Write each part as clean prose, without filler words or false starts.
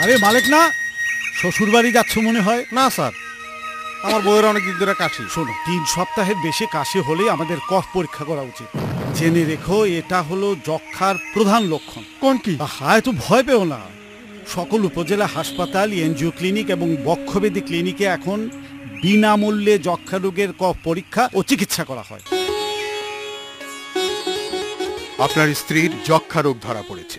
আরে মালিক না, শ্বশুর বাড়ি যাচ্ছ মনে হয়? না স্যার, আমার বউয়ের অনেক দিন ধরে কাশি। শোনো, 3 সপ্তাহের বেশি কাশি হলে আমাদের কফ পরীক্ষা করা উচিত। জেনে রেখো, এটা হলো যক্ষার প্রধান লক্ষণ। কোন কি? হায়, তো ভয় পেও না। সকল উপজেলা হাসপাতাল, এনজিও ক্লিনিক এবং বক্ষবেদী ক্লিনিকে এখন বিনামূল্যে যক্ষা রোগের কফ পরীক্ষা ও চিকিৎসা করা হয়। আপনার স্ত্রীর যক্ষা রোগ ধরা পড়েছে,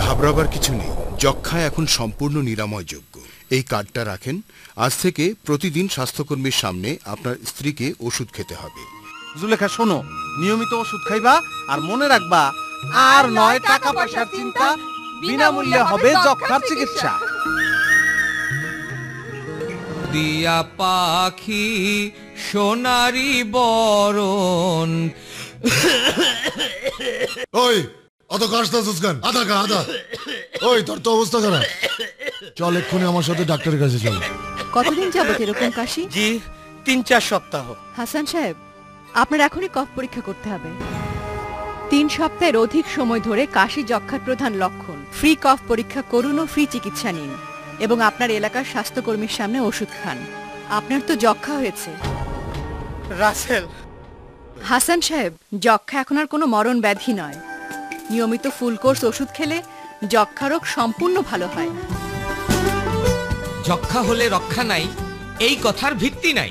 ঘাবড়াবার কিছু নেই। যক্ষা এখন সম্পূর্ণ নিরাময়যোগ্য। এই কার্ডটা রাখেন। আজ থেকে প্রতিদিন স্বাস্থ্যকর্মীর সামনে আপনার স্ত্রীকে ওষুধ খেতে হবে। জুলেখা শোনো, নিয়মিত ওষুধ খাইবা আর মনে রাখবা, আর নয় টাকা পয়সার চিন্তা, বিনামূল্যে হবে যক্ষার চিকিৎসা। দিয়া পাখি সোনারি বরণ। ওই অত কাশতেছিস কেন? আধা খা আধা। ওই তোর তো অবস্থা খারাপ, চল এক্ষুনি আমার সাথে ডাক্তারের কাছে চল। কতদিন যাবত এরকম কাশি? জি 3-4 সপ্তাহ। হাসান সাহেব, আপনার এখনই কফ পরীক্ষা করতে হবে। 3 সপ্তাহের অধিক সময় ধরে কাশি যক্ষার প্রধান লক্ষণ। ফ্রি কফ পরীক্ষা করুন ও ফ্রি চিকিৎসা নিন এবং আপনার এলাকার স্বাস্থ্যকর্মীর সামনে ওষুধ খান। আপনার তো যক্ষা হয়েছে। রাসেল। হাসান সাহেব, যক্ষা এখন আর কোনো মরণ ব্যাধি নয়। নিয়মিত ফুল কোর্স ওষুধ খেলে যক্ষা রোগ সম্পূর্ণ ভালো হয়। যক্ষা হলে রক্ষা নাই, এই কথার ভিত্তি নাই।